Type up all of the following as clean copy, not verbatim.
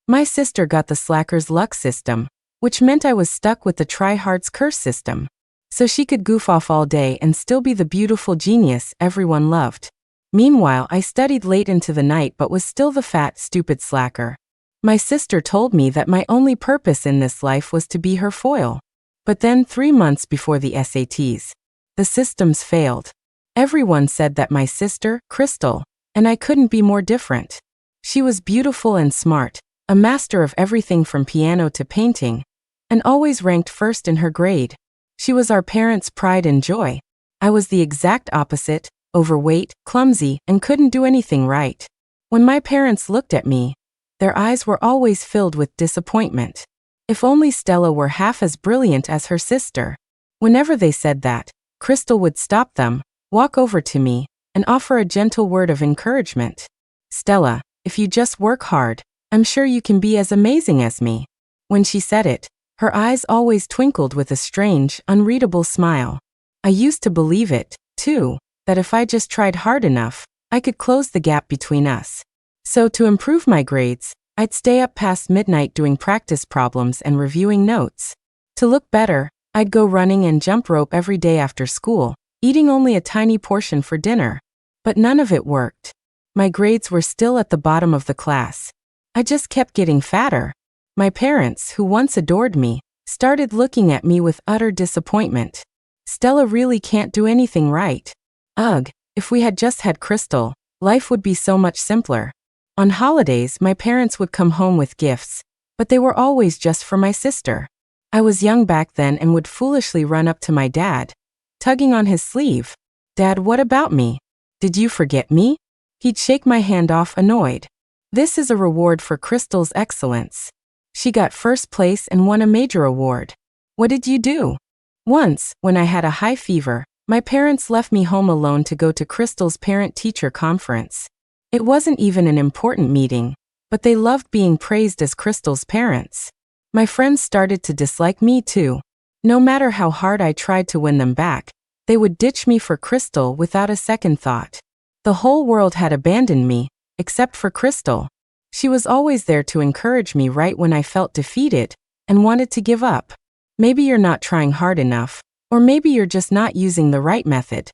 My sister got the slacker's luck system, which meant I was stuck with the try-hard's curse system. So she could goof off all day and still be the beautiful genius everyone loved. Meanwhile, I studied late into the night but was still the fat, stupid slacker. My sister told me that my only purpose in this life was to be her foil. But then 3 months before the SATs, the systems failed. Everyone said that my sister, Crystal, and I couldn't be more different. She was beautiful and smart, a master of everything from piano to painting, and always ranked first in her grade. She was our parents' pride and joy. I was the exact opposite, overweight, clumsy, and couldn't do anything right. When my parents looked at me, their eyes were always filled with disappointment. If only Stella were half as brilliant as her sister. Whenever they said that, Crystal would stop them, walk over to me, and offer a gentle word of encouragement. Stella, if you just work hard, I'm sure you can be as amazing as me. When she said it, her eyes always twinkled with a strange, unreadable smile. I used to believe it, too, that if I just tried hard enough, I could close the gap between us. So to improve my grades, I'd stay up past midnight doing practice problems and reviewing notes. To look better, I'd go running and jump rope every day after school, eating only a tiny portion for dinner. But none of it worked. My grades were still at the bottom of the class. I just kept getting fatter. My parents, who once adored me, started looking at me with utter disappointment. Stella really can't do anything right. Ugh, if we had just had Crystal, life would be so much simpler. On holidays, my parents would come home with gifts, but they were always just for my sister. I was young back then and would foolishly run up to my dad, tugging on his sleeve. Dad, what about me? Did you forget me? He'd shake my hand off, annoyed. This is a reward for Crystal's excellence. She got first place and won a major award. What did you do? Once, when I had a high fever, my parents left me home alone to go to Crystal's parent-teacher conference. It wasn't even an important meeting, but they loved being praised as Crystal's parents. My friends started to dislike me too. No matter how hard I tried to win them back, they would ditch me for Crystal without a second thought. The whole world had abandoned me, except for Crystal. She was always there to encourage me right when I felt defeated and wanted to give up. Maybe you're not trying hard enough, or maybe you're just not using the right method,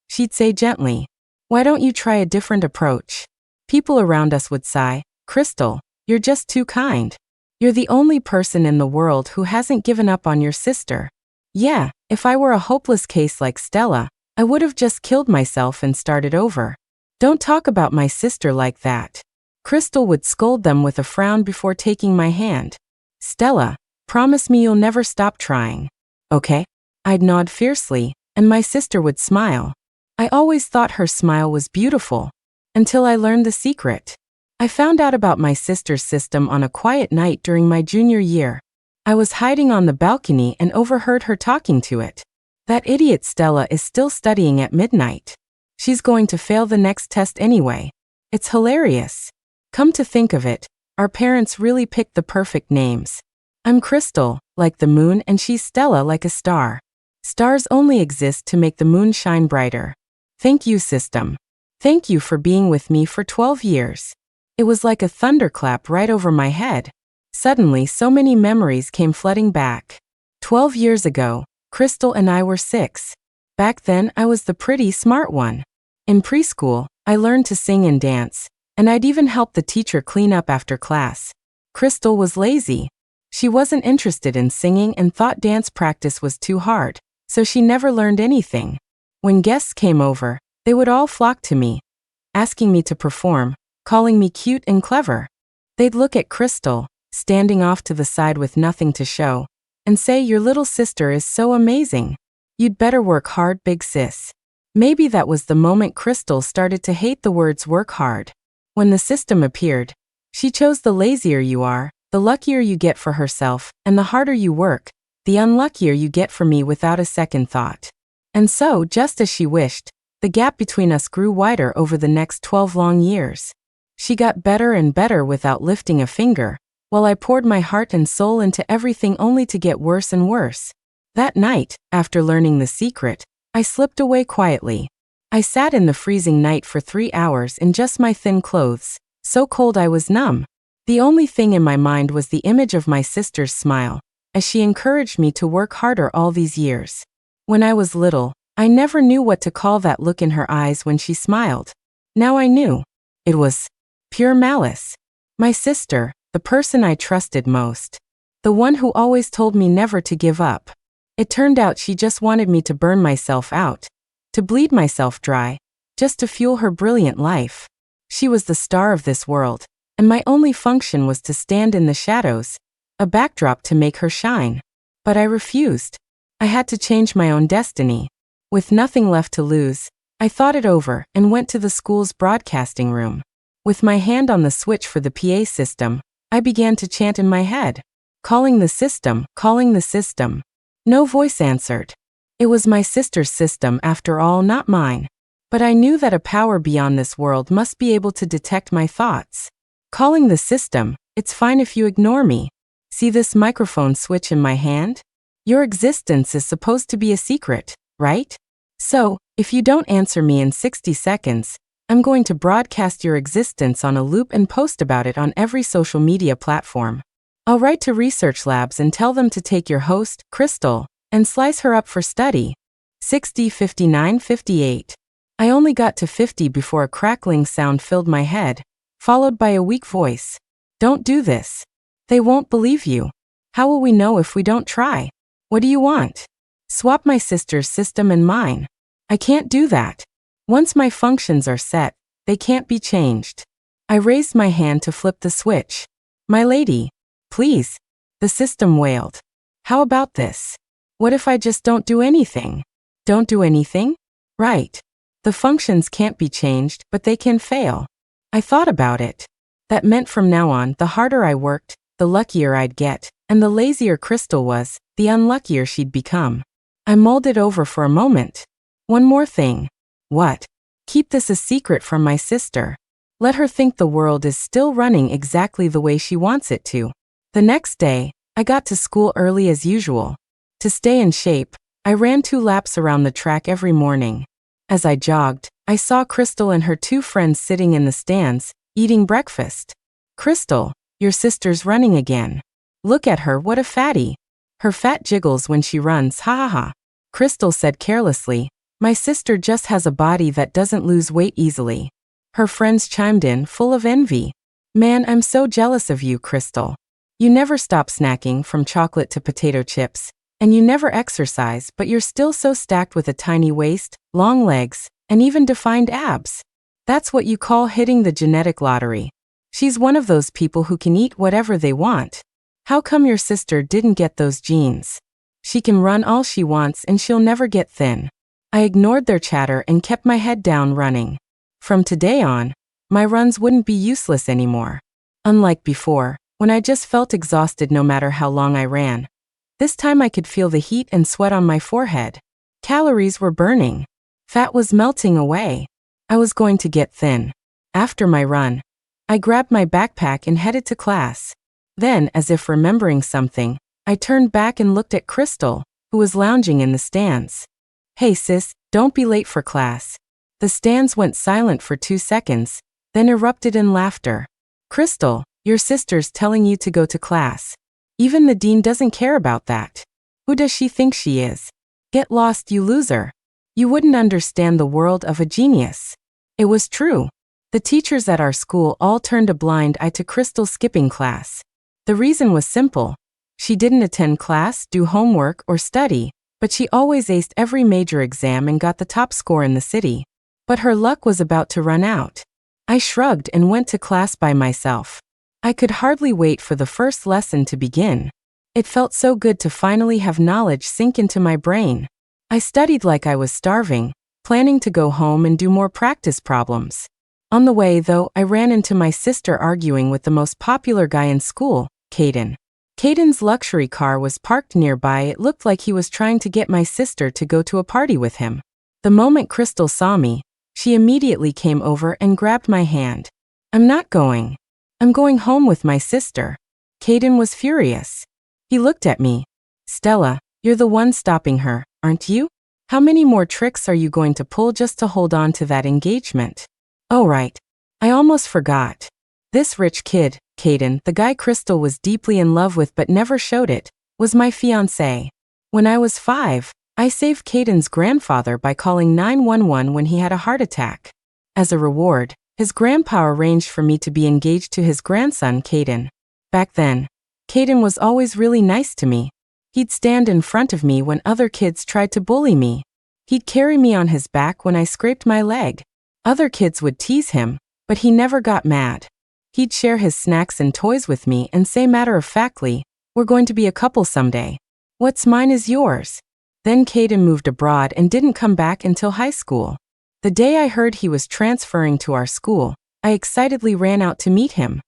she'd say gently. Why don't you try a different approach? People around us would sigh, Crystal, you're just too kind. You're the only person in the world who hasn't given up on your sister. Yeah, if I were a hopeless case like Stella, I would have just killed myself and started over. Don't talk about my sister like that. Crystal would scold them with a frown before taking my hand. Stella, promise me you'll never stop trying. Okay? I'd nod fiercely, and my sister would smile. I always thought her smile was beautiful, until I learned the secret. I found out about my sister's system on a quiet night during my junior year. I was hiding on the balcony and overheard her talking to it. That idiot Stella is still studying at midnight. She's going to fail the next test anyway. It's hilarious. Come to think of it, our parents really picked the perfect names. I'm Crystal, like the moon, and she's Stella, like a star. Stars only exist to make the moon shine brighter. Thank you, system. Thank you for being with me for 12 years. It was like a thunderclap right over my head. Suddenly, so many memories came flooding back. 12 years ago, Crystal and I were 6. Back then, I was the pretty smart one. In preschool, I learned to sing and dance, and I'd even help the teacher clean up after class. Crystal was lazy. She wasn't interested in singing and thought dance practice was too hard, so she never learned anything. When guests came over, they would all flock to me, asking me to perform, calling me cute and clever. They'd look at Crystal, standing off to the side with nothing to show, and say, your little sister is so amazing. You'd better work hard, big sis. Maybe that was the moment Crystal started to hate the words work hard. When the system appeared, she chose the lazier you are, the luckier you get for herself, and the harder you work, the unluckier you get for me without a second thought. And so, just as she wished, the gap between us grew wider over the next 12 long years. She got better and better without lifting a finger, while I poured my heart and soul into everything only to get worse and worse. That night, after learning the secret, I slipped away quietly. I sat in the freezing night for 3 hours in just my thin clothes, so cold I was numb. The only thing in my mind was the image of my sister's smile, as she encouraged me to work harder all these years. When I was little, I never knew what to call that look in her eyes when she smiled. Now I knew. It was pure malice. My sister, the person I trusted most. The one who always told me never to give up. It turned out she just wanted me to burn myself out, to bleed myself dry, just to fuel her brilliant life. She was the star of this world, and my only function was to stand in the shadows, a backdrop to make her shine. But I refused. I had to change my own destiny. With nothing left to lose, I thought it over and went to the school's broadcasting room. With my hand on the switch for the PA system, I began to chant in my head. Calling the system, calling the system. No voice answered. It was my sister's system after all, not mine. But I knew that a power beyond this world must be able to detect my thoughts. Calling the system, it's fine if you ignore me. See this microphone switch in my hand? Your existence is supposed to be a secret, right? So, if you don't answer me in 60 seconds, I'm going to broadcast your existence on a loop and post about it on every social media platform. I'll write to research labs and tell them to take your host, Crystal, and slice her up for study. 60, 59, 58. I only got to 50 before a crackling sound filled my head, followed by a weak voice. Don't do this. They won't believe you. How will we know if we don't try? What do you want? Swap my sister's system and mine. I can't do that. Once my functions are set, they can't be changed. I raised my hand to flip the switch. My lady. Please. The system wailed. How about this? What if I just don't do anything? Don't do anything? Right. The functions can't be changed, but they can fail. I thought about it. That meant from now on, the harder I worked, the luckier I'd get, and the lazier Crystal was, the unluckier she'd become. I mulled it over for a moment. One more thing. What? Keep this a secret from my sister. Let her think the world is still running exactly the way she wants it to. The next day, I got to school early as usual. To stay in shape, I ran 2 laps around the track every morning. As I jogged, I saw Crystal and her 2 friends sitting in the stands, eating breakfast. Crystal, your sister's running again. Look at her, what a fatty. Her fat jiggles when she runs, ha ha ha. Crystal said carelessly, my sister just has a body that doesn't lose weight easily. Her friends chimed in, full of envy. Man, I'm so jealous of you, Crystal. You never stop snacking from chocolate to potato chips, and you never exercise, but you're still so stacked with a tiny waist, long legs, and even defined abs. That's what you call hitting the genetic lottery. She's one of those people who can eat whatever they want. How come your sister didn't get those genes? She can run all she wants and she'll never get thin. I ignored their chatter and kept my head down running. From today on, my runs wouldn't be useless anymore. Unlike before, when I just felt exhausted no matter how long I ran. This time I could feel the heat and sweat on my forehead. Calories were burning. Fat was melting away. I was going to get thin. After my run, I grabbed my backpack and headed to class. Then, as if remembering something, I turned back and looked at Crystal, who was lounging in the stands. Hey sis, don't be late for class. The stands went silent for 2 seconds, then erupted in laughter. Crystal, your sister's telling you to go to class. Even the dean doesn't care about that. Who does she think she is? Get lost, you loser. You wouldn't understand the world of a genius. It was true. The teachers at our school all turned a blind eye to Crystal skipping class. The reason was simple. She didn't attend class, do homework, or study, but she always aced every major exam and got the top score in the city. But her luck was about to run out. I shrugged and went to class by myself. I could hardly wait for the first lesson to begin. It felt so good to finally have knowledge sink into my brain. I studied like I was starving, planning to go home and do more practice problems. On the way, though, I ran into my sister arguing with the most popular guy in school, Caden. Caden's luxury car was parked nearby. It looked like he was trying to get my sister to go to a party with him. The moment Crystal saw me, she immediately came over and grabbed my hand. I'm not going. I'm going home with my sister. Caden was furious. He looked at me. Stella, you're the one stopping her, aren't you? How many more tricks are you going to pull just to hold on to that engagement? Oh right. I almost forgot. This rich kid, Caden, the guy Crystal was deeply in love with but never showed it, was my fiancé. When I was 5, I saved Caden's grandfather by calling 911 when he had a heart attack. As a reward, his grandpa arranged for me to be engaged to his grandson, Caden. Back then, Caden was always really nice to me. He'd stand in front of me when other kids tried to bully me. He'd carry me on his back when I scraped my leg. Other kids would tease him, but he never got mad. He'd share his snacks and toys with me and say matter-of-factly, "We're going to be a couple someday. What's mine is yours." Then Caden moved abroad and didn't come back until high school. The day I heard he was transferring to our school, I excitedly ran out to meet him.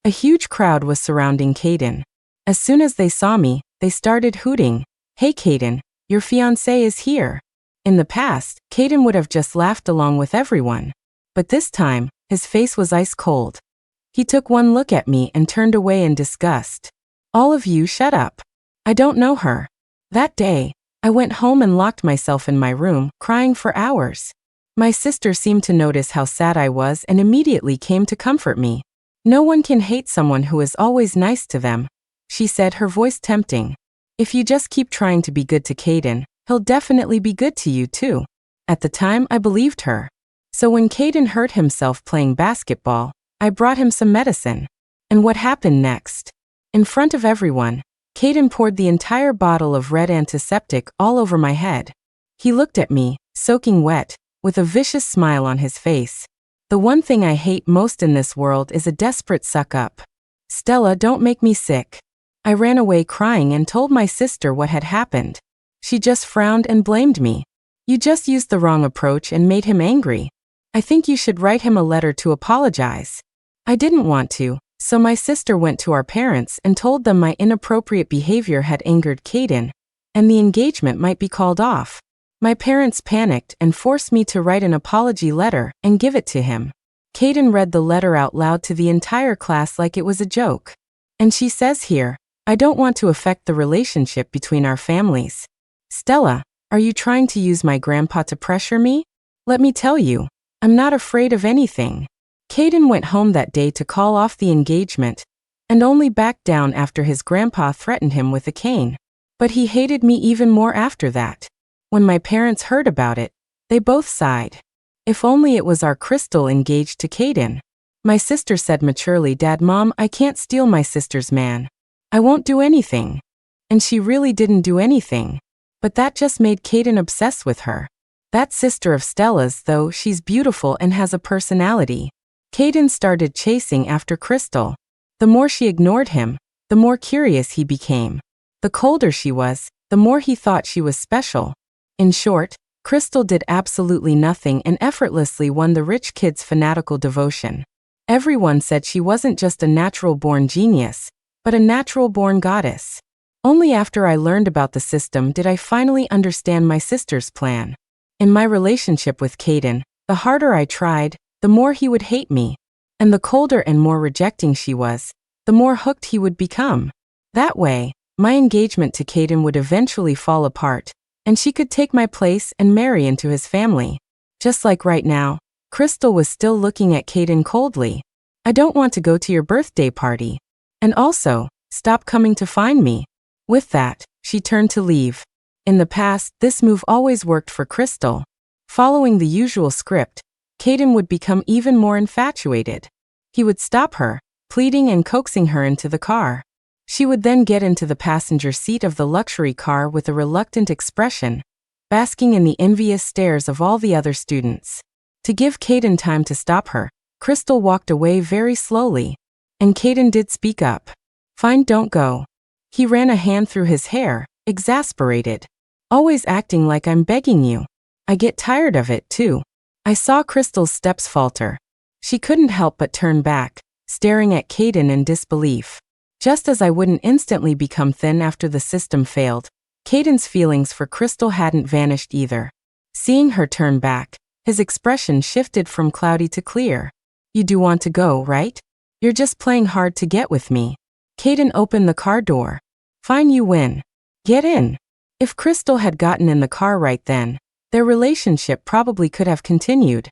A huge crowd was surrounding Caden. As soon as they saw me, they started hooting, "Hey Caden, your fiancé is here." In the past, Caden would have just laughed along with everyone. But this time, his face was ice cold. He took one look at me and turned away in disgust. "All of you shut up. I don't know her." That day, I went home and locked myself in my room, crying for hours. My sister seemed to notice how sad I was and immediately came to comfort me. "No one can hate someone who is always nice to them," she said, her voice tempting. "If you just keep trying to be good to Caden, he'll definitely be good to you too." At the time, I believed her. So when Caden hurt himself playing basketball, I brought him some medicine. And what happened next? In front of everyone, Caden poured the entire bottle of red antiseptic all over my head. He looked at me, soaking wet, with a vicious smile on his face. The one thing I hate most in this world is a desperate suck-up. "Stella, don't make me sick." I ran away crying and told my sister what had happened. She just frowned and blamed me. "You just used the wrong approach and made him angry. I think you should write him a letter to apologize." I didn't want to, so my sister went to our parents and told them my inappropriate behavior had angered Caden, and the engagement might be called off. My parents panicked and forced me to write an apology letter and give it to him. Caden read the letter out loud to the entire class like it was a joke. And she says here, "I don't want to affect the relationship between our families." Stella, are you trying to use my grandpa to pressure me? Let me tell you, I'm not afraid of anything. Caden went home that day to call off the engagement, and only backed down after his grandpa threatened him with a cane. But he hated me even more after that. When my parents heard about it, they both sighed. If only it was our Crystal engaged to Caden. My sister said maturely, "Dad, Mom, I can't steal my sister's man. I won't do anything." And she really didn't do anything. But that just made Caden obsessed with her. That sister of Stella's, though, she's beautiful and has a personality. Caden started chasing after Crystal. The more she ignored him, the more curious he became. The colder she was, the more he thought she was special. In short, Crystal did absolutely nothing and effortlessly won the rich kid's fanatical devotion. Everyone said she wasn't just a natural-born genius, but a natural-born goddess. Only after I learned about the system did I finally understand my sister's plan. In my relationship with Caden, the harder I tried, the more he would hate me. And the colder and more rejecting she was, the more hooked he would become. That way, my engagement to Caden would eventually fall apart, and she could take my place and marry into his family. Just like right now, Crystal was still looking at Caden coldly. "I don't want to go to your birthday party. And also, stop coming to find me." With that, she turned to leave. In the past, this move always worked for Crystal. Following the usual script, Caden would become even more infatuated. He would stop her, pleading and coaxing her into the car. She would then get into the passenger seat of the luxury car with a reluctant expression, basking in the envious stares of all the other students. To give Caden time to stop her, Crystal walked away very slowly. And Caden did speak up. "Fine, don't go." He ran a hand through his hair, exasperated. "Always acting like I'm begging you. I get tired of it, too." I saw Crystal's steps falter. She couldn't help but turn back, staring at Caden in disbelief. Just as I wouldn't instantly become thin after the system failed, Caden's feelings for Crystal hadn't vanished either. Seeing her turn back, his expression shifted from cloudy to clear. "You do want to go, right? You're just playing hard to get with me." Caden opened the car door. "Fine, you win. Get in." If Crystal had gotten in the car right then, their relationship probably could have continued.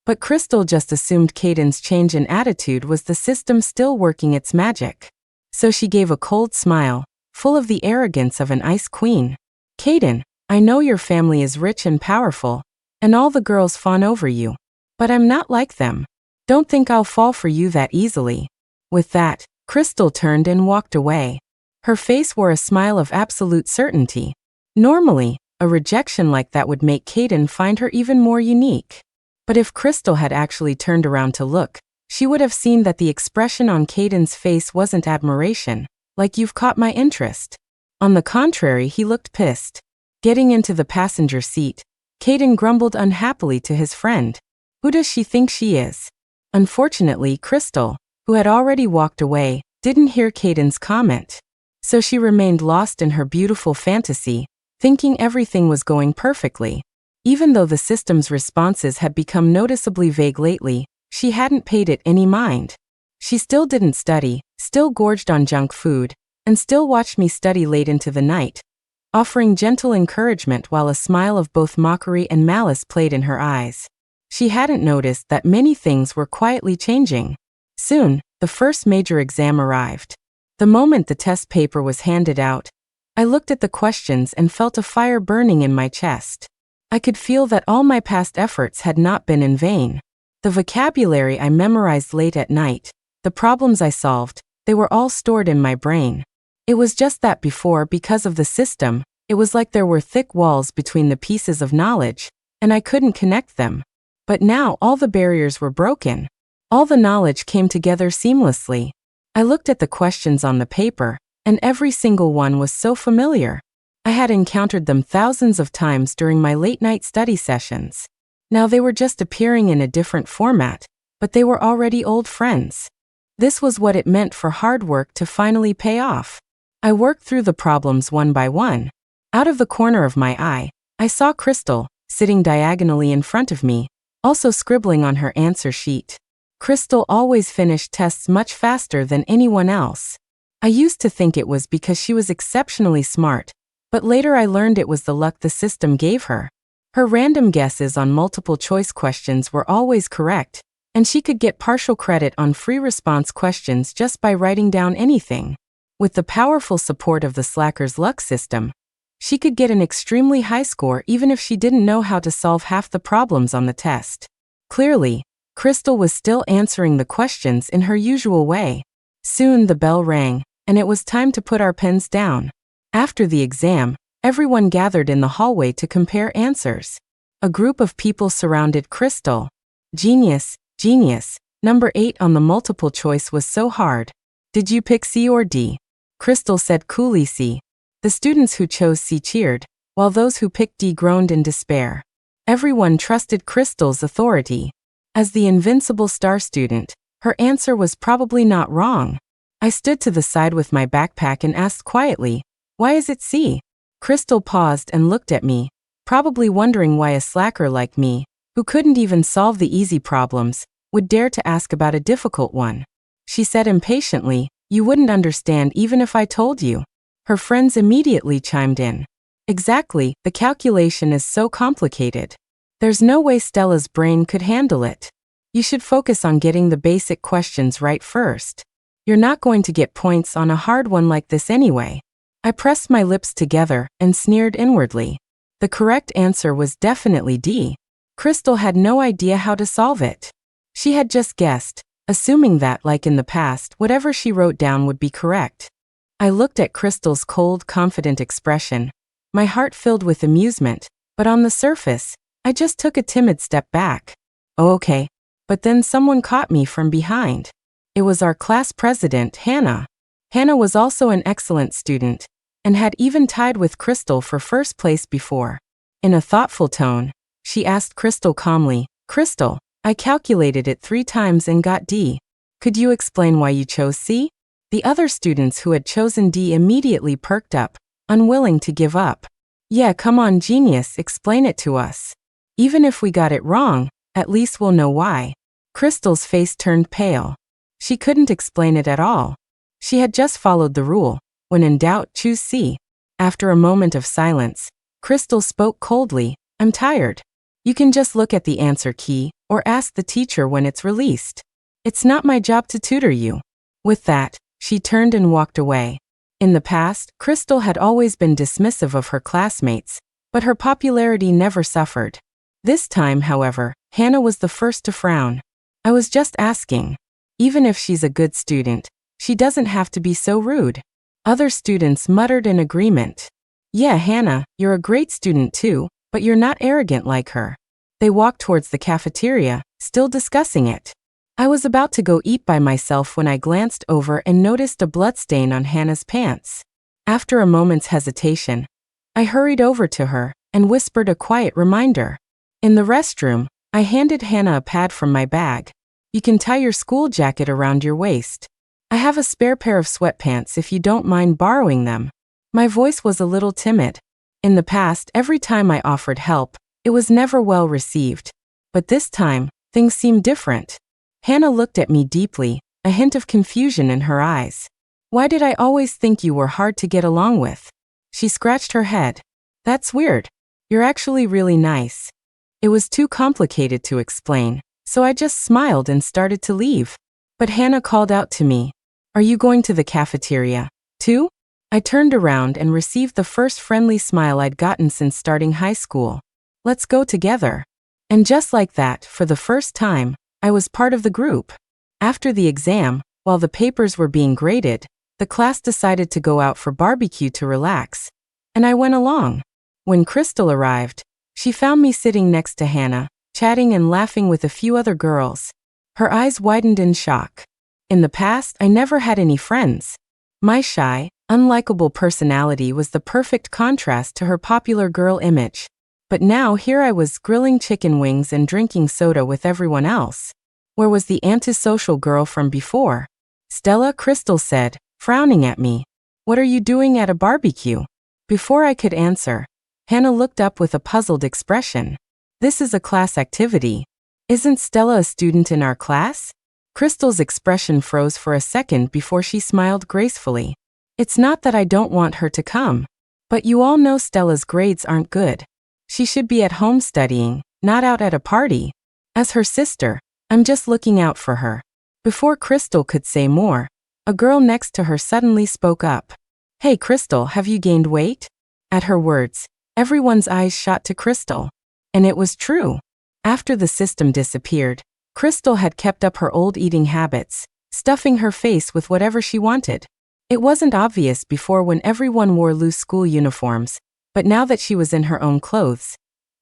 But Crystal just assumed Caden's change in attitude was the system still working its magic. So she gave a cold smile, full of the arrogance of an ice queen. Caden, I know your family is rich and powerful, and all the girls fawn over you. But I'm not like them. Don't think I'll fall for you that easily. With that, Crystal turned and walked away. Her face wore a smile of absolute certainty. Normally, a rejection like that would make Caden find her even more unique. But if Crystal had actually turned around to look, she would have seen that the expression on Caden's face wasn't admiration, like you've caught my interest. On the contrary, he looked pissed. Getting into the passenger seat, Caden grumbled unhappily to his friend. Who does she think she is? Unfortunately, Crystal, who had already walked away, didn't hear Caden's comment. So she remained lost in her beautiful fantasy, thinking everything was going perfectly. Even though the system's responses had become noticeably vague lately, she hadn't paid it any mind. She still didn't study, still gorged on junk food, and still watched me study late into the night, offering gentle encouragement while a smile of both mockery and malice played in her eyes. She hadn't noticed that many things were quietly changing. Soon, the first major exam arrived. The moment the test paper was handed out, I looked at the questions and felt a fire burning in my chest. I could feel that all my past efforts had not been in vain. The vocabulary I memorized late at night, the problems I solved, they were all stored in my brain. It was just that before, because of the system, it was like there were thick walls between the pieces of knowledge, and I couldn't connect them. But now all the barriers were broken. All the knowledge came together seamlessly. I looked at the questions on the paper, and every single one was so familiar. I had encountered them thousands of times during my late-night study sessions. Now they were just appearing in a different format, but they were already old friends. This was what it meant for hard work to finally pay off. I worked through the problems one by one. Out of the corner of my eye, I saw Crystal, sitting diagonally in front of me, also scribbling on her answer sheet. Crystal always finished tests much faster than anyone else. I used to think it was because she was exceptionally smart, but later I learned it was the luck the system gave her. Her random guesses on multiple choice questions were always correct, and she could get partial credit on free response questions just by writing down anything. With the powerful support of the Slacker's luck system, she could get an extremely high score even if she didn't know how to solve half the problems on the test. Clearly, Crystal was still answering the questions in her usual way. Soon the bell rang, and it was time to put our pens down. After the exam, everyone gathered in the hallway to compare answers. A group of people surrounded Crystal. Genius, genius. Number 8 on the multiple choice was so hard. Did you pick C or D? Crystal said coolly C. The students who chose C cheered, while those who picked D groaned in despair. Everyone trusted Crystal's authority. As the invincible star student, her answer was probably not wrong. I stood to the side with my backpack and asked quietly, "Why is it C?" Crystal paused and looked at me, probably wondering why a slacker like me, who couldn't even solve the easy problems, would dare to ask about a difficult one. She said impatiently, "You wouldn't understand even if I told you." Her friends immediately chimed in. "Exactly, the calculation is so complicated. There's no way Stella's brain could handle it. You should focus on getting the basic questions right first. You're not going to get points on a hard one like this anyway." I pressed my lips together and sneered inwardly. The correct answer was definitely D. Crystal had no idea how to solve it. She had just guessed, assuming that, like in the past, whatever she wrote down would be correct. I looked at Crystal's cold, confident expression, my heart filled with amusement, but on the surface, I just took a timid step back. Oh, okay. But then someone caught me from behind. It was our class president, Hannah. Hannah was also an excellent student, and had even tied with Crystal for first place before. In a thoughtful tone, she asked Crystal calmly, "Crystal, I calculated it 3 times and got D. Could you explain why you chose C?" The other students who had chosen D immediately perked up, unwilling to give up. "Yeah, come on, genius, explain it to us. Even if we got it wrong, at least we'll know why." Crystal's face turned pale. She couldn't explain it at all. She had just followed the rule. When in doubt, choose C. After a moment of silence, Crystal spoke coldly, "I'm tired. You can just look at the answer key or ask the teacher when it's released. It's not my job to tutor you. With that, she turned and walked away. In the past, Crystal had always been dismissive of her classmates, but her popularity never suffered. This time, however, Hannah was the first to frown. I was just asking. Even if she's a good student, she doesn't have to be so rude. Other students muttered in agreement. Yeah, Hannah, you're a great student too, but you're not arrogant like her. They walked towards the cafeteria, still discussing it. I was about to go eat by myself when I glanced over and noticed a bloodstain on Hannah's pants. After a moment's hesitation, I hurried over to her and whispered a quiet reminder. In the restroom, I handed Hannah a pad from my bag. You can tie your school jacket around your waist. I have a spare pair of sweatpants if you don't mind borrowing them. My voice was a little timid. In the past, every time I offered help, it was never well received. But this time, things seemed different. Hannah looked at me deeply, a hint of confusion in her eyes. Why did I always think you were hard to get along with? She scratched her head. That's weird. You're actually really nice. It was too complicated to explain, so I just smiled and started to leave. But Hannah called out to me. Are you going to the cafeteria, too? I turned around and received the first friendly smile I'd gotten since starting high school. Let's go together. And just like that, for the first time, I was part of the group. After the exam, while the papers were being graded, the class decided to go out for barbecue to relax. And I went along. When Crystal arrived, she found me sitting next to Hannah, chatting and laughing with a few other girls. Her eyes widened in shock. In the past, I never had any friends. My shy, unlikable personality was the perfect contrast to her popular girl image. But now here I was grilling chicken wings and drinking soda with everyone else. Where was the antisocial girl from before? Stella, Crystal said, frowning at me. What are you doing at a barbecue? Before I could answer, Hannah looked up with a puzzled expression. This is a class activity. Isn't Stella a student in our class? Crystal's expression froze for a second before she smiled gracefully. It's not that I don't want her to come. But you all know Stella's grades aren't good. She should be at home studying, not out at a party. As her sister, I'm just looking out for her. Before Crystal could say more, a girl next to her suddenly spoke up. Hey Crystal, have you gained weight? At her words, everyone's eyes shot to Crystal. And it was true. After the system disappeared, Crystal had kept up her old eating habits, stuffing her face with whatever she wanted. It wasn't obvious before when everyone wore loose school uniforms, but now that she was in her own clothes,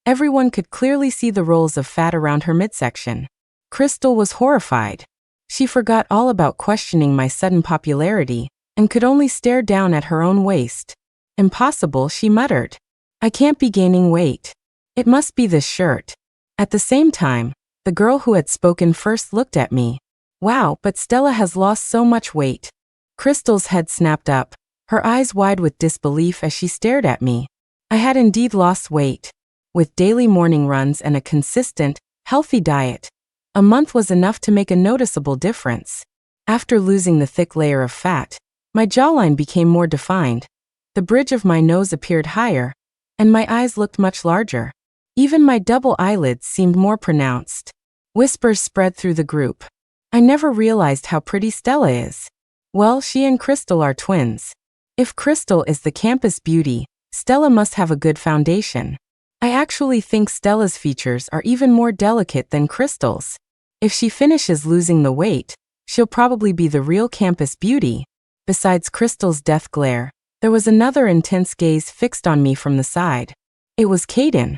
everyone could clearly see the rolls of fat around her midsection. Crystal was horrified. She forgot all about questioning my sudden popularity and could only stare down at her own waist. Impossible, she muttered. I can't be gaining weight. It must be this shirt. At the same time, the girl who had spoken first looked at me. Wow, but Stella has lost so much weight. Crystal's head snapped up, her eyes wide with disbelief as she stared at me. I had indeed lost weight. With daily morning runs and a consistent, healthy diet, a month was enough to make a noticeable difference. After losing the thick layer of fat, my jawline became more defined. The bridge of my nose appeared higher, and my eyes looked much larger. Even my double eyelids seemed more pronounced. Whispers spread through the group. I never realized how pretty Stella is. Well, she and Crystal are twins. If Crystal is the campus beauty, Stella must have a good foundation. I actually think Stella's features are even more delicate than Crystal's. If she finishes losing the weight, she'll probably be the real campus beauty. Besides Crystal's death glare, there was another intense gaze fixed on me from the side. It was Caden.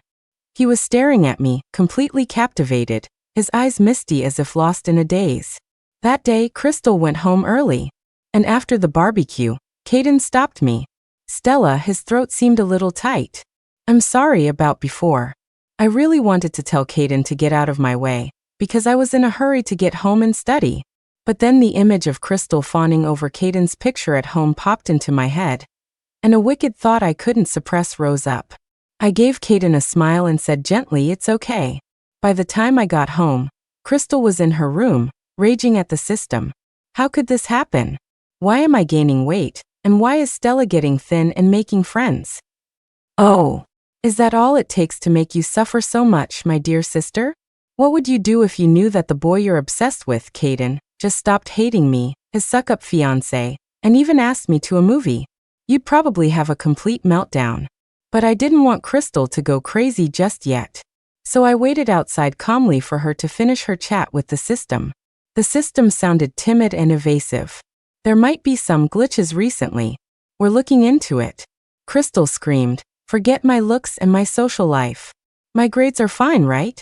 He was staring at me, completely captivated, his eyes misty as if lost in a daze. That day, Crystal went home early. And after the barbecue, Caden stopped me. Stella, his throat seemed a little tight. I'm sorry about before. I really wanted to tell Caden to get out of my way, because I was in a hurry to get home and study. But then the image of Crystal fawning over Caden's picture at home popped into my head, and a wicked thought I couldn't suppress rose up. I gave Caden a smile and said gently, it's okay. By the time I got home, Crystal was in her room, raging at the system. How could this happen? Why am I gaining weight, and why is Stella getting thin and making friends? Oh, Is that all it takes to make you suffer so much, my dear sister? What would you do if you knew that the boy you're obsessed with, Caden, just stopped hating me, his suck-up fiancé, and even asked me to a movie? You'd probably have a complete meltdown. But I didn't want Crystal to go crazy just yet. So I waited outside calmly for her to finish her chat with the system. The system sounded timid and evasive. There might be some glitches recently. We're looking into it. Crystal screamed, forget my looks and my social life. My grades are fine, right?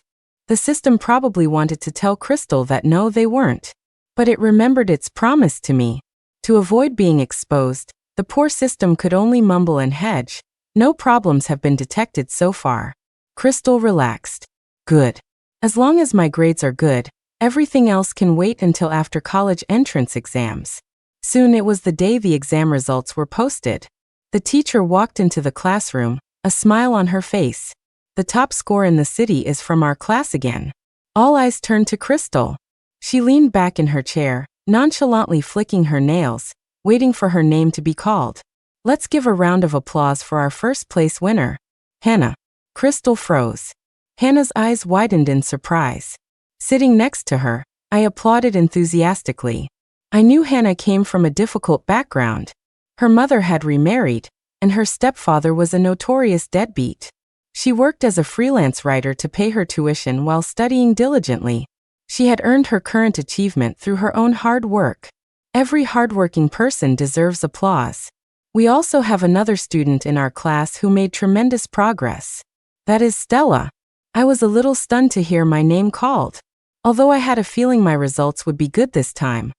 The system probably wanted to tell Crystal that no, they weren't. But it remembered its promise to me. To avoid being exposed, the poor system could only mumble and hedge. No problems have been detected so far. Crystal relaxed. Good. As long as my grades are good, everything else can wait until after college entrance exams. Soon it was the day the exam results were posted. The teacher walked into the classroom, a smile on her face. The top score in the city is from our class again. All eyes turned to Crystal. She leaned back in her chair, nonchalantly flicking her nails, waiting for her name to be called. Let's give a round of applause for our first place winner. Hannah. Crystal froze. Hannah's eyes widened in surprise. Sitting next to her, I applauded enthusiastically. I knew Hannah came from a difficult background. Her mother had remarried, and her stepfather was a notorious deadbeat. She worked as a freelance writer to pay her tuition while studying diligently. She had earned her current achievement through her own hard work. Every hardworking person deserves applause. We also have another student in our class who made tremendous progress. That is Stella. I was a little stunned to hear my name called. Although I had a feeling my results would be good this time,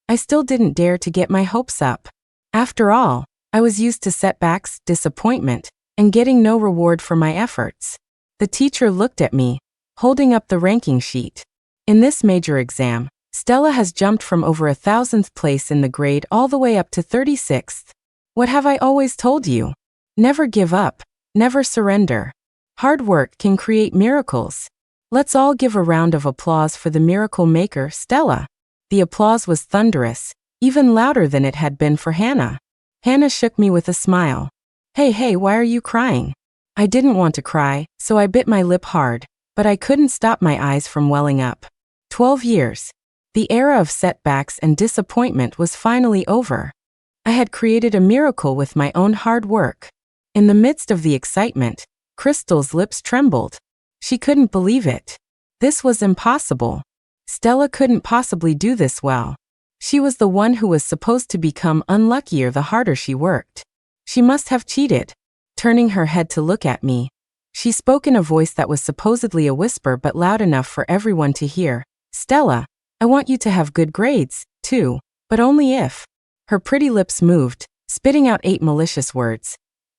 I still didn't dare to get my hopes up. After all, I was used to setbacks, disappointment, and getting no reward for my efforts. The teacher looked at me, holding up the ranking sheet. In this major exam, Stella has jumped from over 1,000th place in the grade all the way up to 36th. What have I always told you? Never give up, never surrender. Hard work can create miracles. Let's all give a round of applause for the miracle maker, Stella. The applause was thunderous, even louder than it had been for Hannah. Hannah shook me with a smile. Hey, why are you crying? I didn't want to cry, so I bit my lip hard, but I couldn't stop my eyes from welling up. 12 years. The era of setbacks and disappointment was finally over. I had created a miracle with my own hard work. In the midst of the excitement, Crystal's lips trembled. She couldn't believe it. This was impossible. Stella couldn't possibly do this well. She was the one who was supposed to become unluckier the harder she worked. She must have cheated. Turning her head to look at me, she spoke in a voice that was supposedly a whisper but loud enough for everyone to hear. Stella, I want you to have good grades, too, but only if. Her pretty lips moved, spitting out 8 malicious words.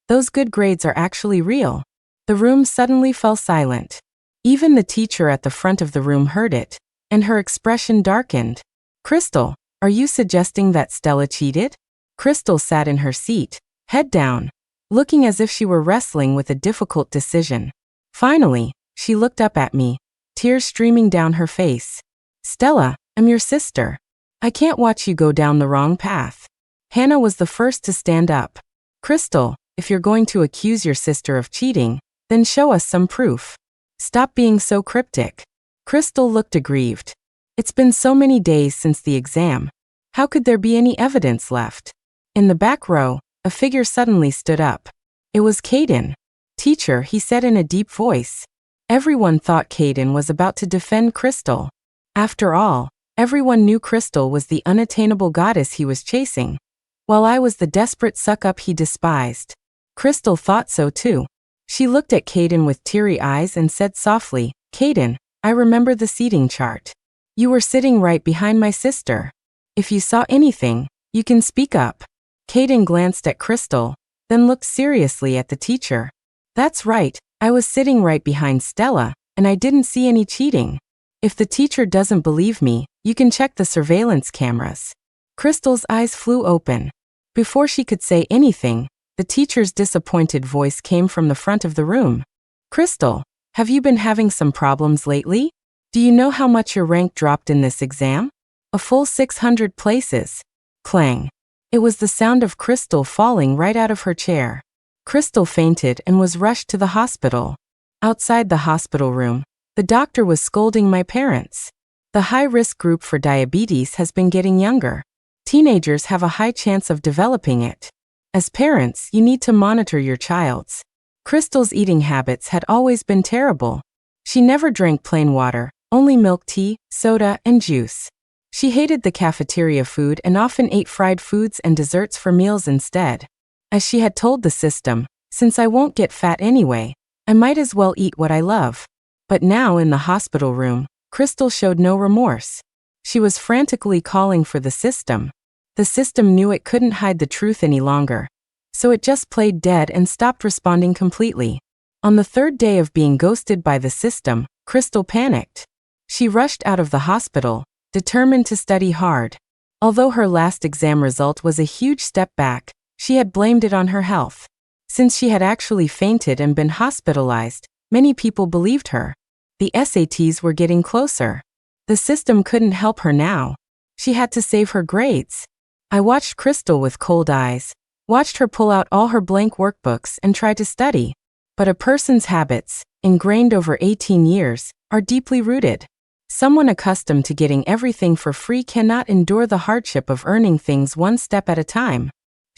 Those good grades are actually real. The room suddenly fell silent. Even the teacher at the front of the room heard it, and her expression darkened. Crystal, are you suggesting that Stella cheated? Crystal sat in her seat, head down, looking as if she were wrestling with a difficult decision. Finally, she looked up at me, tears streaming down her face. Stella, I'm your sister. I can't watch you go down the wrong path. Hannah was the first to stand up. Crystal, if you're going to accuse your sister of cheating, then show us some proof. Stop being so cryptic. Crystal looked aggrieved. It's been so many days since the exam. How could there be any evidence left? In the back row, a figure suddenly stood up. It was Caden. Teacher, he said in a deep voice. Everyone thought Caden was about to defend Crystal. After all, everyone knew Crystal was the unattainable goddess he was chasing, while I was the desperate suck-up he despised. Crystal thought so too. She looked at Caden with teary eyes and said softly, Caden, I remember the seating chart. You were sitting right behind my sister. If you saw anything, you can speak up. Caden glanced at Crystal, then looked seriously at the teacher. That's right, I was sitting right behind Stella, and I didn't see any cheating. If the teacher doesn't believe me, you can check the surveillance cameras. Crystal's eyes flew open. Before she could say anything, the teacher's disappointed voice came from the front of the room. Crystal, have you been having some problems lately? Do you know how much your rank dropped in this exam? A full 600 places. Clang. It was the sound of Crystal falling right out of her chair. Crystal fainted and was rushed to the hospital. Outside the hospital room, the doctor was scolding my parents. The high-risk group for diabetes has been getting younger. Teenagers have a high chance of developing it. As parents, you need to monitor your child's. Crystal's eating habits had always been terrible. She never drank plain water, only milk tea, soda, and juice. She hated the cafeteria food and often ate fried foods and desserts for meals instead. As she had told the system, since I won't get fat anyway, I might as well eat what I love. But now in the hospital room, Crystal showed no remorse. She was frantically calling for the system. The system knew it couldn't hide the truth any longer, so it just played dead and stopped responding completely. On the third day of being ghosted by the system, Crystal panicked. She rushed out of the hospital, determined to study hard. Although her last exam result was a huge step back, she had blamed it on her health. Since she had actually fainted and been hospitalized, many people believed her. The SATs were getting closer. The system couldn't help her now. She had to save her grades. I watched Crystal with cold eyes, watched her pull out all her blank workbooks and try to study. But a person's habits, ingrained over 18 years, are deeply rooted. Someone accustomed to getting everything for free cannot endure the hardship of earning things one step at a time.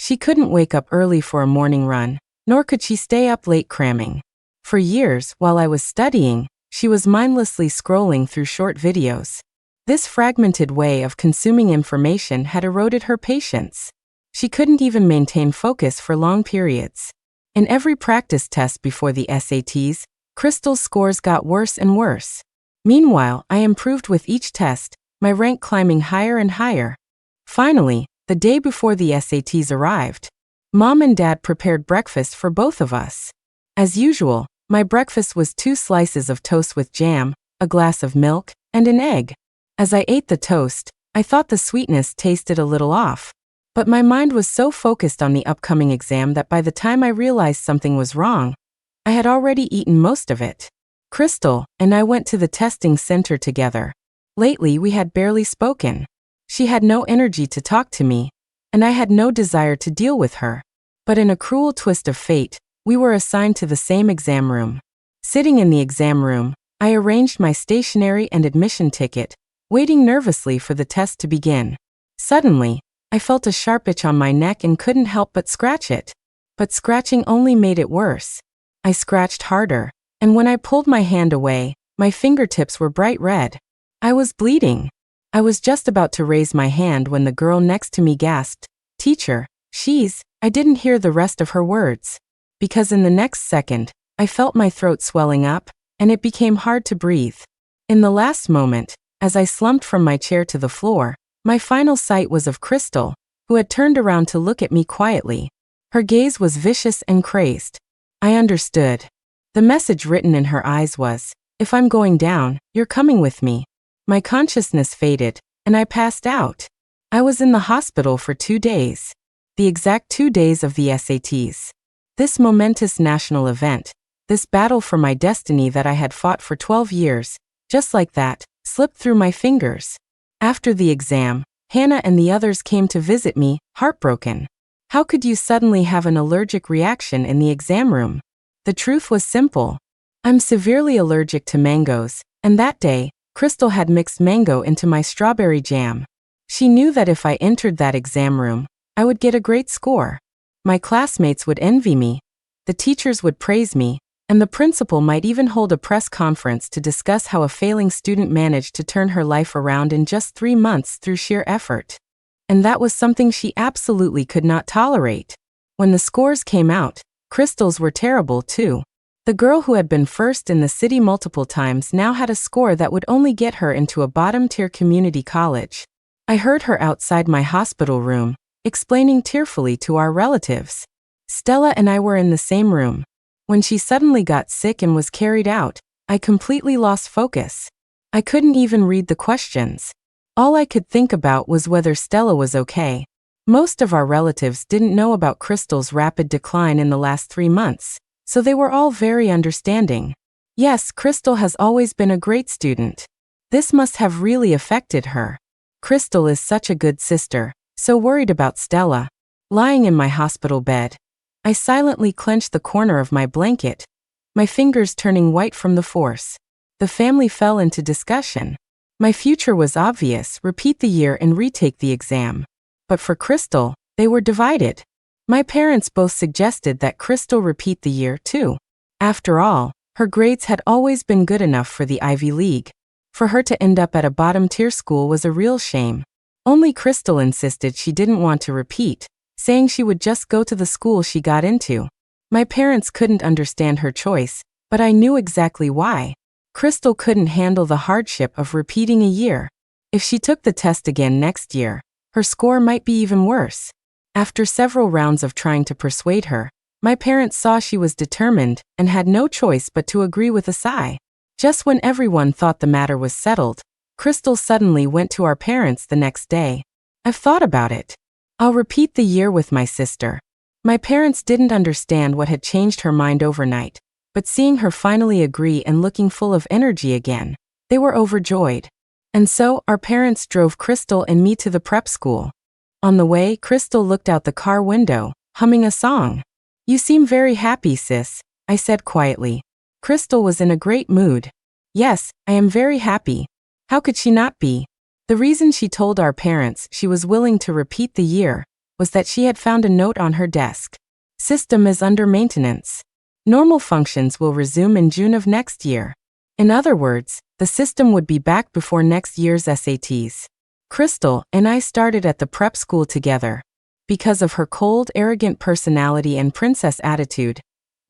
She couldn't wake up early for a morning run, nor could she stay up late cramming. For years, while I was studying, she was mindlessly scrolling through short videos. This fragmented way of consuming information had eroded her patience. She couldn't even maintain focus for long periods. In every practice test before the SATs, Crystal's scores got worse and worse. Meanwhile, I improved with each test, my rank climbing higher and higher. Finally, the day before the SATs arrived, Mom and Dad prepared breakfast for both of us. As usual, my breakfast was 2 slices of toast with jam, a glass of milk, and an egg. As I ate the toast, I thought the sweetness tasted a little off. But my mind was so focused on the upcoming exam that by the time I realized something was wrong, I had already eaten most of it. Crystal and I went to the testing center together. Lately, we had barely spoken. She had no energy to talk to me, and I had no desire to deal with her. But in a cruel twist of fate, we were assigned to the same exam room. Sitting in the exam room, I arranged my stationery and admission ticket, waiting nervously for the test to begin. Suddenly, I felt a sharp itch on my neck and couldn't help but scratch it. But scratching only made it worse. I scratched harder, and when I pulled my hand away, my fingertips were bright red. I was bleeding. I was just about to raise my hand when the girl next to me gasped, "Teacher, I didn't hear the rest of her words. Because in the next second, I felt my throat swelling up, and it became hard to breathe. In the last moment, as I slumped from my chair to the floor, my final sight was of Crystal, who had turned around to look at me quietly. Her gaze was vicious and crazed. I understood. The message written in her eyes was, "If I'm going down, you're coming with me." My consciousness faded, and I passed out. I was in the hospital for 2 days. The exact 2 days of the SATs. This momentous national event, this battle for my destiny that I had fought for 12 years, just like that, slipped through my fingers. After the exam, Hannah and the others came to visit me, heartbroken. How could you suddenly have an allergic reaction in the exam room? The truth was simple. I'm severely allergic to mangoes, and that day, Crystal had mixed mango into my strawberry jam. She knew that if I entered that exam room, I would get a great score. My classmates would envy me, the teachers would praise me, and the principal might even hold a press conference to discuss how a failing student managed to turn her life around in just 3 months through sheer effort. And that was something she absolutely could not tolerate. When the scores came out, Crystal's were terrible too. The girl who had been first in the city multiple times now had a score that would only get her into a bottom-tier community college. I heard her outside my hospital room, explaining tearfully to our relatives. Stella and I were in the same room. When she suddenly got sick and was carried out, I completely lost focus. I couldn't even read the questions. All I could think about was whether Stella was okay. Most of our relatives didn't know about Crystal's rapid decline in the last 3 months, so they were all very understanding. Yes, Crystal has always been a great student. This must have really affected her. Crystal is such a good sister, so worried about Stella. Lying in my hospital bed, I silently clenched the corner of my blanket, my fingers turning white from the force. The family fell into discussion. My future was obvious: repeat the year and retake the exam. But for Crystal, they were divided. My parents both suggested that Crystal repeat the year too. After all, her grades had always been good enough for the Ivy League. For her to end up at a bottom-tier school was a real shame. Only Crystal insisted she didn't want to repeat, saying she would just go to the school she got into. My parents couldn't understand her choice, but I knew exactly why. Crystal couldn't handle the hardship of repeating a year. If she took the test again next year, her score might be even worse. After several rounds of trying to persuade her, my parents saw she was determined and had no choice but to agree with a sigh. Just when everyone thought the matter was settled, Crystal suddenly went to our parents the next day. "I've thought about it. I'll repeat the year with my sister." My parents didn't understand what had changed her mind overnight, but seeing her finally agree and looking full of energy again, they were overjoyed. And so, our parents drove Crystal and me to the prep school. On the way, Crystal looked out the car window, humming a song. "You seem very happy, sis," I said quietly. Crystal was in a great mood. "Yes, I am very happy. How could she not be?" The reason she told our parents she was willing to repeat the year was that she had found a note on her desk. "System is under maintenance. Normal functions will resume in June of next year." In other words, the system would be back before next year's SATs. Crystal and I started at the prep school together. Because of her cold, arrogant personality and princess attitude,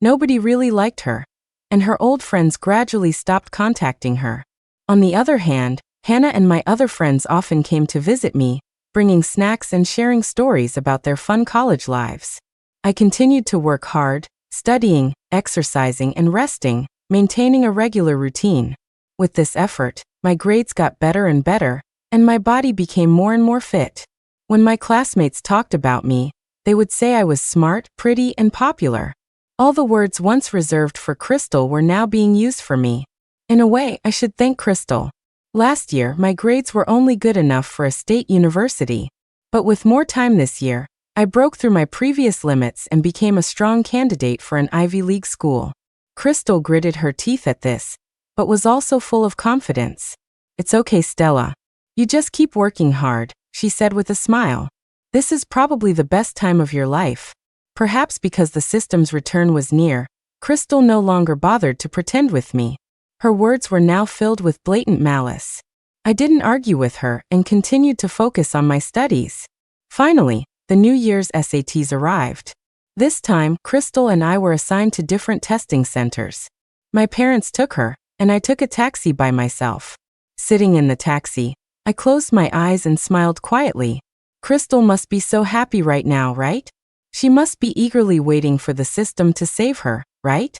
nobody really liked her, and her old friends gradually stopped contacting her. On the other hand, Hannah and my other friends often came to visit me, bringing snacks and sharing stories about their fun college lives. I continued to work hard, studying, exercising, and resting, maintaining a regular routine. With this effort, my grades got better and better, and my body became more and more fit. When my classmates talked about me, they would say I was smart, pretty, and popular. All the words once reserved for Crystal were now being used for me. In a way, I should thank Crystal. Last year, my grades were only good enough for a state university. But with more time this year, I broke through my previous limits and became a strong candidate for an Ivy League school. Crystal gritted her teeth at this, but was also full of confidence. "It's okay, Stella. You just keep working hard," she said with a smile. "This is probably the best time of your life." Perhaps because the system's return was near, Crystal no longer bothered to pretend with me. Her words were now filled with blatant malice. I didn't argue with her and continued to focus on my studies. Finally, the New Year's SATs arrived. This time, Crystal and I were assigned to different testing centers. My parents took her, and I took a taxi by myself. Sitting in the taxi, I closed my eyes and smiled quietly. Crystal must be so happy right now, right? She must be eagerly waiting for the system to save her, right?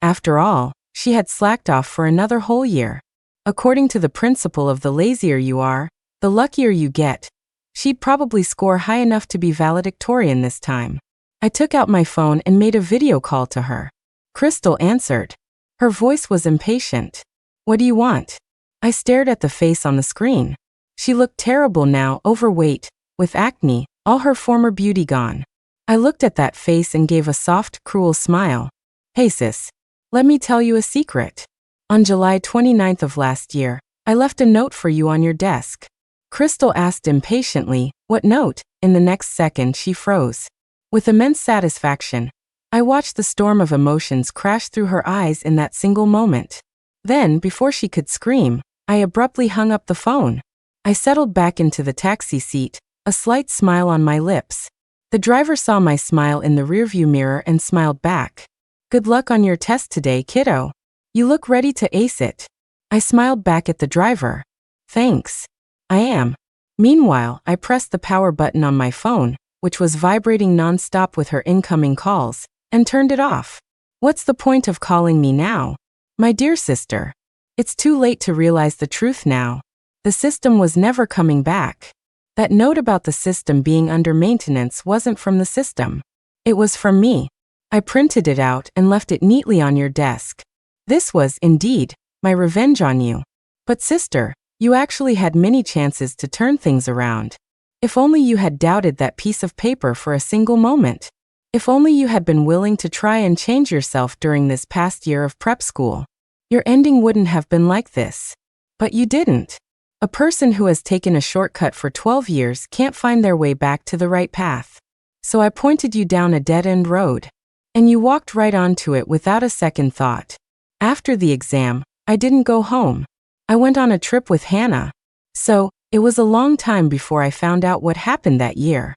After all, she had slacked off for another whole year. According to the principle of the lazier you are, the luckier you get, she'd probably score high enough to be valedictorian this time. I took out my phone and made a video call to her. Crystal answered. Her voice was impatient. "What do you want?" I stared at the face on the screen. She looked terrible now, overweight, with acne, all her former beauty gone. I looked at that face and gave a soft, cruel smile. "Hey sis, let me tell you a secret. On July 29th of last year, I left a note for you on your desk." Crystal asked impatiently, "What note?" In the next second she froze. With immense satisfaction, I watched the storm of emotions crash through her eyes in that single moment. Then, before she could scream, I abruptly hung up the phone. I settled back into the taxi seat, a slight smile on my lips. The driver saw my smile in the rearview mirror and smiled back. "Good luck on your test today, kiddo. You look ready to ace it." I smiled back at the driver. "Thanks. I am." Meanwhile, I pressed the power button on my phone, which was vibrating non-stop with her incoming calls, and turned it off. "What's the point of calling me now? My dear sister. It's too late to realize the truth now. The system was never coming back. That note about the system being under maintenance wasn't from the system. It was from me. I printed it out and left it neatly on your desk. This was, indeed, my revenge on you. But sister, you actually had many chances to turn things around. If only you had doubted that piece of paper for a single moment. If only you had been willing to try and change yourself during this past year of prep school. Your ending wouldn't have been like this. But you didn't. A person who has taken a shortcut for 12 years can't find their way back to the right path. So I pointed you down a dead-end road. And you walked right onto it without a second thought. After the exam, I didn't go home. I went on a trip with Hannah. So, it was a long time before I found out what happened that year.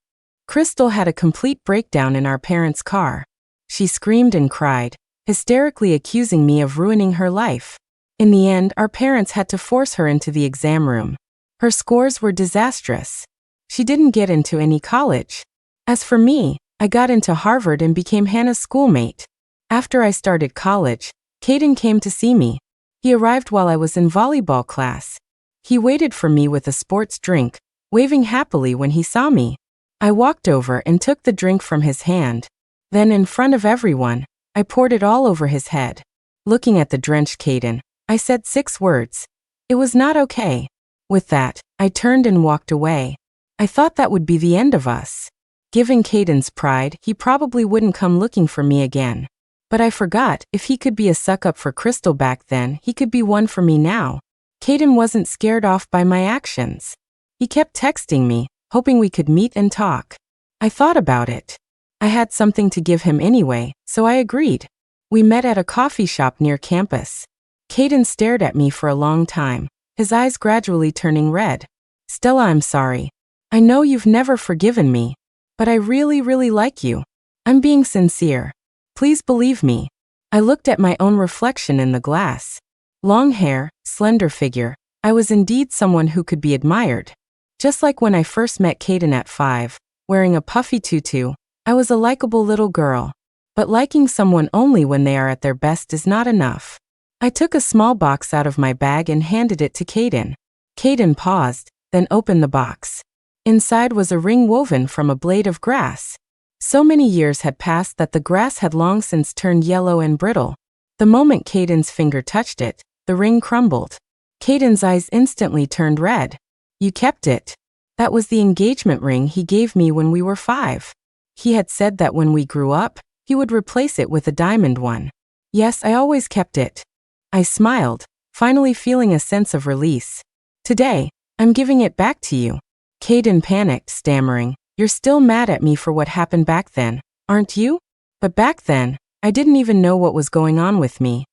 Crystal had a complete breakdown in our parents' car. She screamed and cried, hysterically accusing me of ruining her life. In the end, our parents had to force her into the exam room. Her scores were disastrous. She didn't get into any college. As for me, I got into Harvard and became Hannah's schoolmate. After I started college, Caden came to see me. He arrived while I was in volleyball class. He waited for me with a sports drink, waving happily when he saw me. I walked over and took the drink from his hand. Then, in front of everyone, I poured it all over his head. Looking at the drenched Caden, I said 6 words. It was not okay. With that, I turned and walked away. I thought that would be the end of us. Given Caden's pride, he probably wouldn't come looking for me again. But I forgot, if he could be a suck-up for Crystal back then, he could be one for me now. Caden wasn't scared off by my actions. He kept texting me, hoping we could meet and talk. I thought about it. I had something to give him anyway, so I agreed. We met at a coffee shop near campus. Caden stared at me for a long time, his eyes gradually turning red. Stella, I'm sorry. I know you've never forgiven me, but I really, really like you. I'm being sincere. Please believe me. I looked at my own reflection in the glass. Long hair, slender figure, I was indeed someone who could be admired. Just like when I first met Caden at 5, wearing a puffy tutu, I was a likable little girl. But liking someone only when they are at their best is not enough. I took a small box out of my bag and handed it to Caden. Caden paused, then opened the box. Inside was a ring woven from a blade of grass. So many years had passed that the grass had long since turned yellow and brittle. The moment Caden's finger touched it, the ring crumbled. Caden's eyes instantly turned red. You kept it. That was the engagement ring he gave me when we were 5. He had said that when we grew up, he would replace it with a diamond one. Yes, I always kept it. I smiled, finally feeling a sense of release. Today, I'm giving it back to you. Caden panicked, stammering, You're still mad at me for what happened back then, aren't you? But back then, I didn't even know what was going on with me.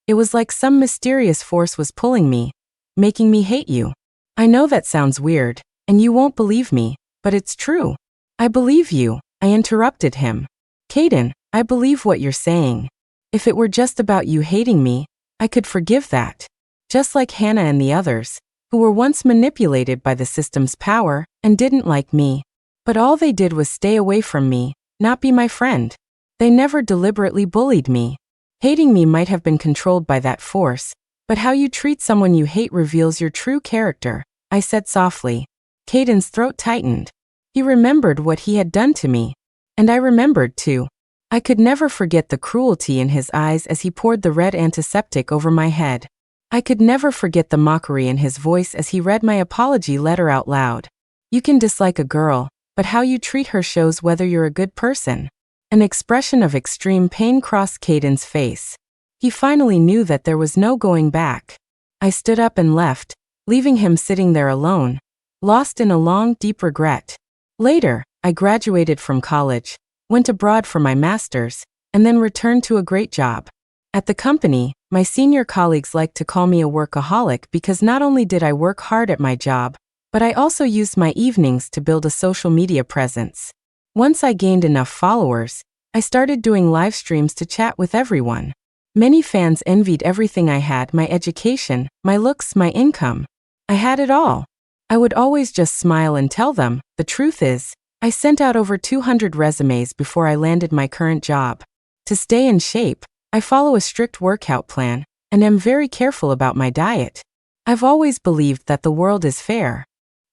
It was like some mysterious force was pulling me, making me hate you. I know that sounds weird, and you won't believe me, but it's true. I believe you, I interrupted him. Caden, I believe what you're saying. If it were just about you hating me, I could forgive that. Just like Hannah and the others, who were once manipulated by the system's power and didn't like me. But all they did was stay away from me, not be my friend. They never deliberately bullied me. Hating me might have been controlled by that force, but how you treat someone you hate reveals your true character, I said softly. Caden's throat tightened. He remembered what he had done to me. And I remembered too. I could never forget the cruelty in his eyes as he poured the red antiseptic over my head. I could never forget the mockery in his voice as he read my apology letter out loud. You can dislike a girl, but how you treat her shows whether you're a good person. An expression of extreme pain crossed Caden's face. He finally knew that there was no going back. I stood up and left, leaving him sitting there alone, lost in a long, deep regret. Later, I graduated from college, went abroad for my master's, and then returned to a great job. At the company, my senior colleagues liked to call me a workaholic because not only did I work hard at my job, but I also used my evenings to build a social media presence. Once I gained enough followers, I started doing live streams to chat with everyone. Many fans envied everything I had: my education, my looks, my income. I had it all. I would always just smile and tell them, the truth is, I sent out over 200 resumes before I landed my current job. To stay in shape, I follow a strict workout plan, and am very careful about my diet. I've always believed that the world is fair.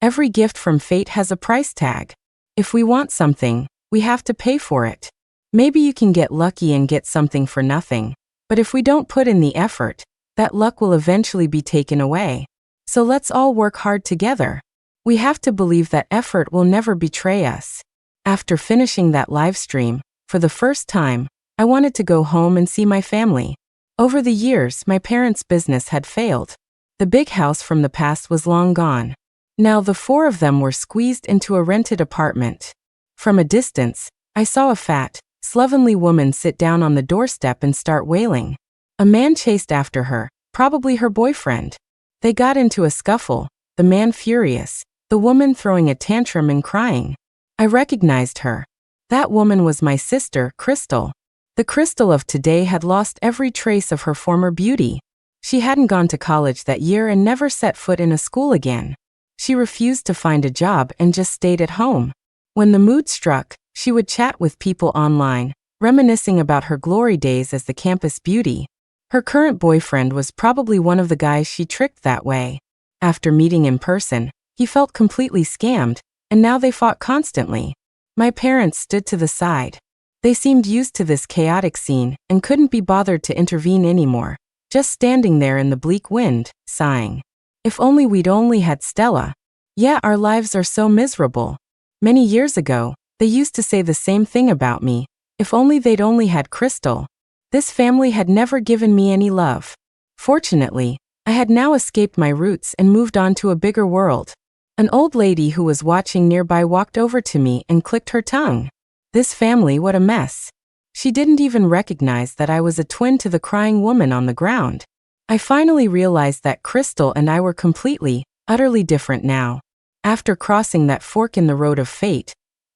Every gift from fate has a price tag. If we want something, we have to pay for it. Maybe you can get lucky and get something for nothing, but if we don't put in the effort, that luck will eventually be taken away. So let's all work hard together. We have to believe that effort will never betray us. After finishing that live stream, for For the first time, I wanted to go home and see my family. Over the years, my parents' business had failed. The big house from the past was long gone. Now the four of them were squeezed into a rented apartment. From a distance, I saw a fat, slovenly woman sit down on the doorstep and start wailing. A man chased after her, probably her boyfriend. They got into a scuffle, the man furious, the woman throwing a tantrum and crying. I recognized her. That woman was my sister, Crystal. The Crystal of today had lost every trace of her former beauty. She hadn't gone to college that year and never set foot in a school again. She refused to find a job and just stayed at home. When the mood struck, she would chat with people online, reminiscing about her glory days as the campus beauty. Her current boyfriend was probably one of the guys she tricked that way. After meeting in person, he felt completely scammed, and now they fought constantly. My parents stood to the side. They seemed used to this chaotic scene and couldn't be bothered to intervene anymore, just standing there in the bleak wind, sighing. If only we'd only had Stella. Yeah, our lives are so miserable. Many years ago, they used to say the same thing about me. If only they'd only had Crystal. This family had never given me any love. Fortunately, I had now escaped my roots and moved on to a bigger world. An old lady who was watching nearby walked over to me and clicked her tongue. This family, what a mess. She didn't even recognize that I was a twin to the crying woman on the ground. I finally realized that Crystal and I were completely, utterly different now. After crossing that fork in the road of fate,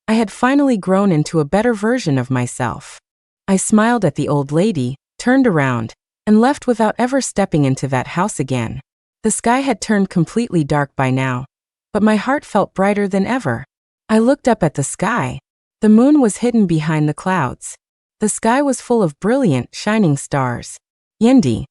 I had finally grown into a better version of myself. I smiled at the old lady, turned around, and left without ever stepping into that house again. The sky had turned completely dark by now, but my heart felt brighter than ever. I looked up at the sky. The moon was hidden behind the clouds. The sky was full of brilliant, shining stars. Yendi,